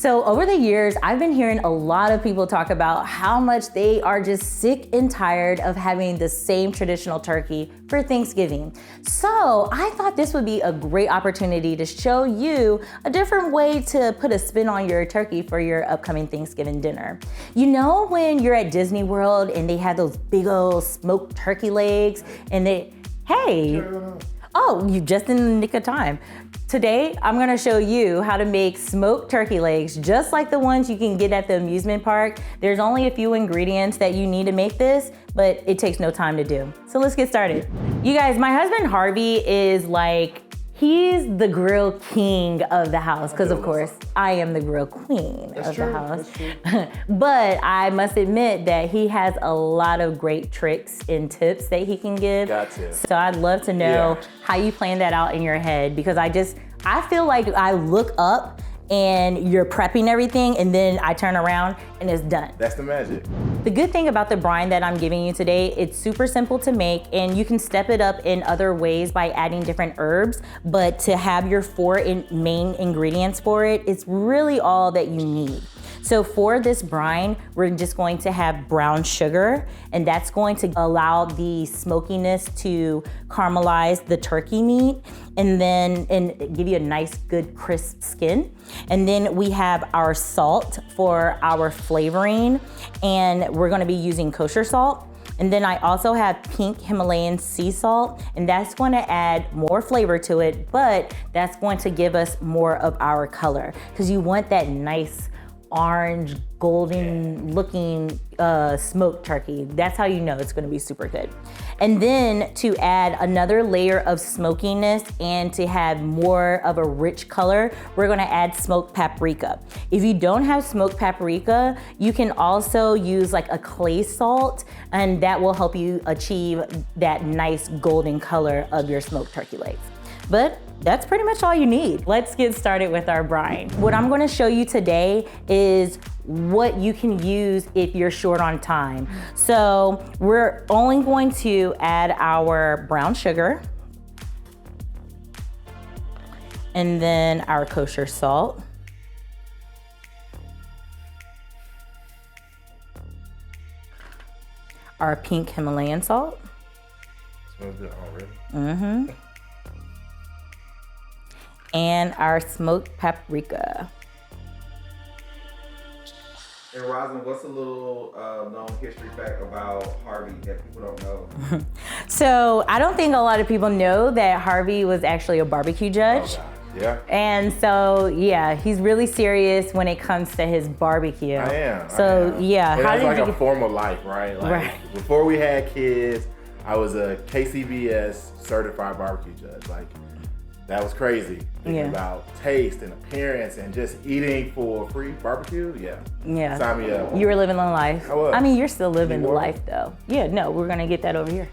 So over the years, I've been hearing a lot of people talk about how much they are just sick and tired of having the same traditional turkey for Thanksgiving. So I thought this would be a great opportunity to show you a different way to put a spin on your turkey for your upcoming Thanksgiving dinner. You know when you're at Disney World and they have those big old smoked turkey legs and oh, you just in the nick of time. Today, I'm gonna show you how to make smoked turkey legs, just like the ones you can get at the amusement park. There's only a few ingredients that you need to make this, but it takes no time to do. So let's get started. You guys, my husband Harvey is he's the grill king of the house, because of course, I am the grill queen of the house. But I must admit that he has a lot of great tricks and tips that he can give. Gotcha. So I'd love to know how you plan that out in your head, because I feel like I look up and you're prepping everything and then I turn around and it's done. That's the magic. The good thing about the brine that I'm giving you today, it's super simple to make and you can step it up in other ways by adding different herbs, but to have your main ingredients for it, it's really all that you need. So for this brine, we're just going to have brown sugar, and that's going to allow the smokiness to caramelize the turkey meat and give you a nice, good, crisp skin. And then we have our salt for our flavoring, and we're gonna be using kosher salt. And then I also have pink Himalayan sea salt, and that's going to add more flavor to it, but that's going to give us more of our color, because you want that nice orange, golden looking smoked turkey. That's how you know it's gonna be super good. And then to add another layer of smokiness and to have more of a rich color, we're gonna add smoked paprika. If you don't have smoked paprika, you can also use like a clay salt, and that will help you achieve that nice golden color of your smoked turkey legs. But that's pretty much all you need. Let's get started with our brine. What I'm gonna show you today is what you can use if you're short on time. So we're only going to add our brown sugar and then our kosher salt. Our pink Himalayan salt. Smells good already. Mm-hmm. And our smoked paprika. And Roslyn, what's a little known history fact about Harvey that people don't know? So I don't think a lot of people know that Harvey was actually a barbecue judge. Oh, yeah. And so, yeah, he's really serious when it comes to his barbecue. I am. Yeah. And that's like a form of life, right? Right. Before we had kids, I was a KCBS certified barbecue judge. That was crazy. Thinking about taste and appearance and just eating for free barbecue. Yeah. Sign me up. You were living the life. I was. I mean, you're still living the life though. Yeah, no, we're gonna get that over here.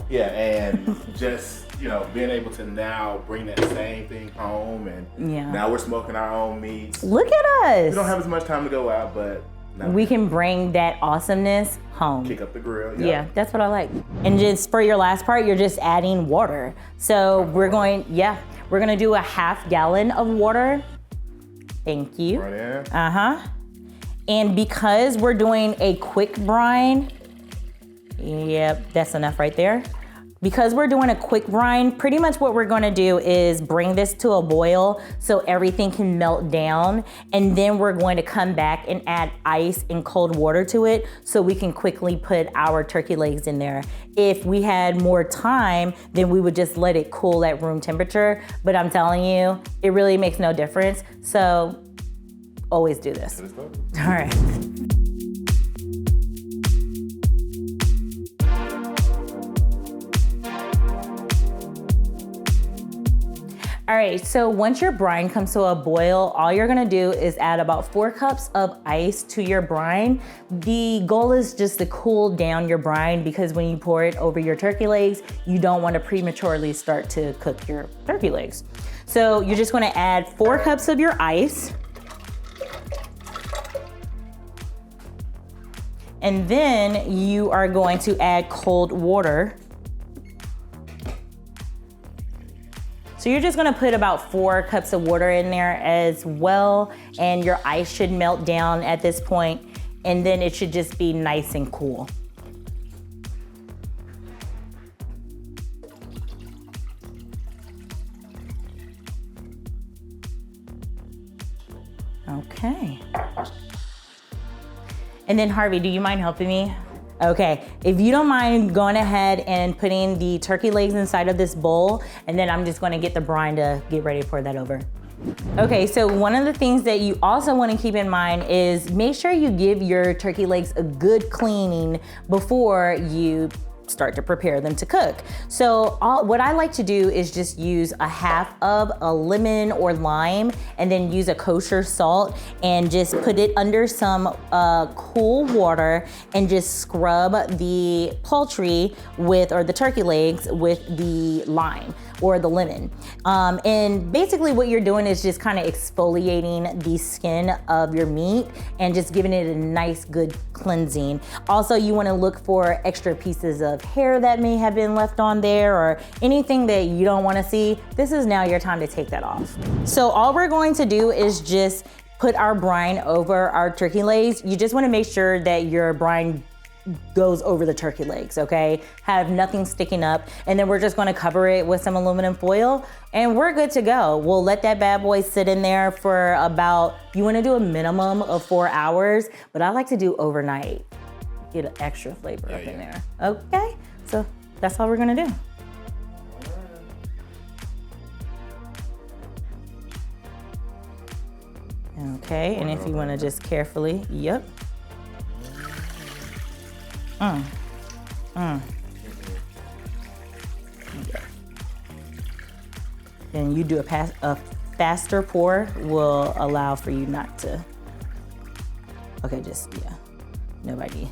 Yeah, and just, being able to now bring that same thing home, and now we're smoking our own meats. Look at us. We don't have as much time to go out, but we can bring that awesomeness home. Kick up the grill. Yeah, that's what I like. And just for your last part, you're just adding water. So we're gonna do a half gallon of water. Thank you. Right in. And because we're doing a quick brine, that's enough right there. Because we're doing a quick brine, pretty much what we're gonna do is bring this to a boil so everything can melt down, and then we're going to come back and add ice and cold water to it so we can quickly put our turkey legs in there. If we had more time, then we would just let it cool at room temperature, but I'm telling you, it really makes no difference, so always do this. All right. All right, so once your brine comes to a boil, all you're gonna do is add about 4 cups of ice to your brine. The goal is just to cool down your brine, because when you pour it over your turkey legs, you don't wanna prematurely start to cook your turkey legs. So you're just gonna add 4 cups of your ice. And then you are going to add cold water. So you're just gonna put about 4 cups of water in there as well, and your ice should melt down at this point, and then it should just be nice and cool. Okay. And then Harvey, do you mind helping me? Okay, if you don't mind going ahead and putting the turkey legs inside of this bowl, and then I'm just gonna get the brine to get ready to pour that over. Okay, so one of the things that you also wanna keep in mind is make sure you give your turkey legs a good cleaning before you start to prepare them to cook. So what I like to do is just use a half of a lemon or lime, and then use a kosher salt and just put it under some cool water and just scrub the poultry or the turkey legs with the lime or the lemon. And basically what you're doing is just kind of exfoliating the skin of your meat and just giving it a nice good cleansing. Also, you want to look for extra pieces of hair that may have been left on there or anything that you don't want to see. This is now your time to take that off. So all we're going to do is just put our brine over our turkey legs. You just want to make sure that your brine goes over the turkey legs, okay? Have nothing sticking up, and then we're just gonna cover it with some aluminum foil, and we're good to go. We'll let that bad boy sit in there for about, you wanna do a minimum of 4 hours, but I like to do overnight. Get an extra flavor up in there. Okay, so that's all we're gonna do. Okay, and if you wanna just carefully, yep. And you do a faster pour will allow for you not to. Okay, just, yeah, nobody.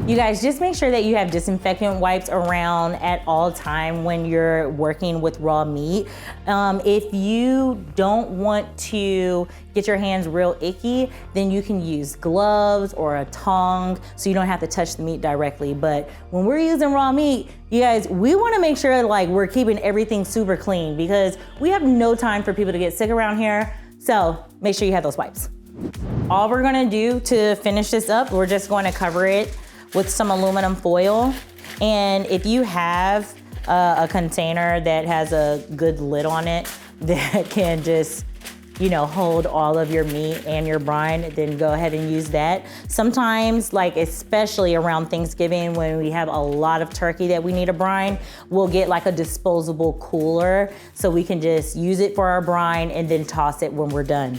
You guys, just make sure that you have disinfectant wipes around at all time when you're working with raw meat. If you don't want to get your hands real icky, then you can use gloves or a tongue so you don't have to touch the meat directly. But when we're using raw meat, you guys, we wanna make sure like we're keeping everything super clean because we have no time for people to get sick around here. So make sure you have those wipes. All we're gonna do to finish this up, we're just going to cover it with some aluminum foil. And if you have a container that has a good lid on it that can just, hold all of your meat and your brine, then go ahead and use that. Sometimes, like especially around Thanksgiving when we have a lot of turkey that we need a brine, we'll get like a disposable cooler so we can just use it for our brine and then toss it when we're done.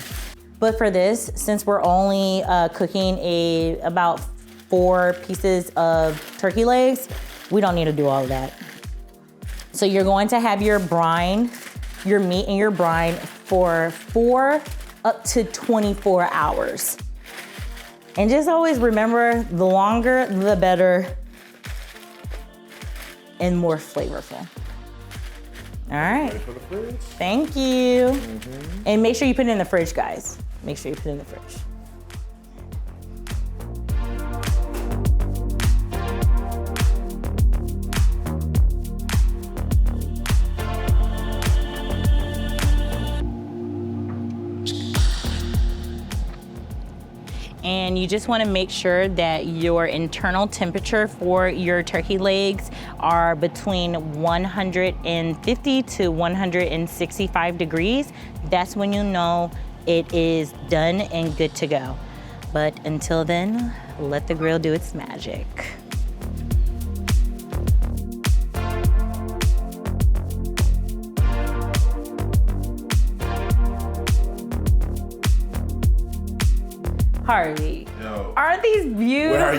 But for this, since we're only cooking about 4 pieces of turkey legs, we don't need to do all of that. So you're going to have your brine, your meat and your brine for 4 up to 24 hours. And just always remember, the longer, the better and more flavorful. All right. Ready for the fridge? Thank you. And make sure you put it in the fridge, guys. Make sure you put it in the fridge. And you just want to make sure that your internal temperature for your turkey legs are between 150 to 165 degrees. That's when you know it is done and good to go. But until then, let the grill do its magic. Harvey, aren't these beautiful? Where are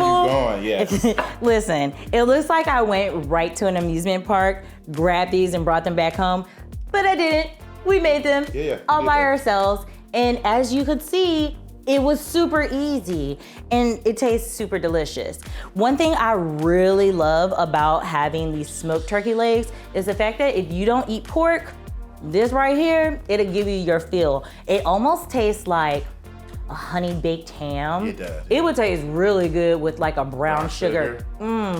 you going? Yes. Listen, it looks like I went right to an amusement park, grabbed these and brought them back home, but I didn't. We made them all by ourselves. And as you could see, it was super easy and it tastes super delicious. One thing I really love about having these smoked turkey legs is the fact that if you don't eat pork, this right here, it'll give you your feel. It almost tastes like a honey baked ham. It does. It would taste really good with like a brown sugar.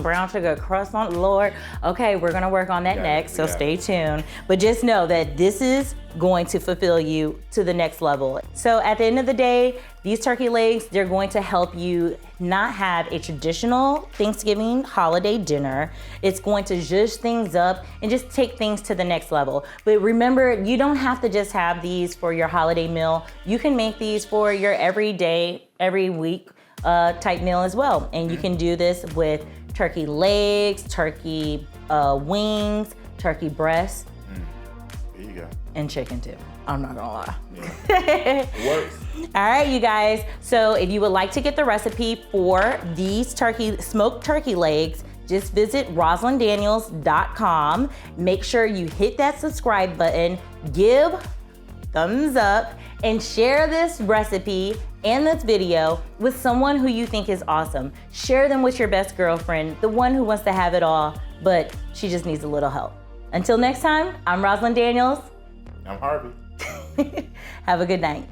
brown sugar croissant, Lord. Okay, we're gonna work on that next, so stay tuned. But just know that this is going to fulfill you to the next level. So at the end of the day, these turkey legs, they're going to help you not have a traditional Thanksgiving holiday dinner. It's going to zhuzh things up and just take things to the next level. But remember, you don't have to just have these for your holiday meal. You can make these for your everyday, every week type meal as well. And you can do this with turkey legs, turkey wings, turkey breasts. There you go. And chicken too. I'm not gonna lie. Yeah. It works. All right, you guys. So if you would like to get the recipe for these smoked turkey legs, just visit RosalindDaniels.com. Make sure you hit that subscribe button, give thumbs up, and share this recipe and this video with someone who you think is awesome. Share them with your best girlfriend, the one who wants to have it all, but she just needs a little help. Until next time, I'm Rosalind Daniels. I'm Harvey. Have a good night.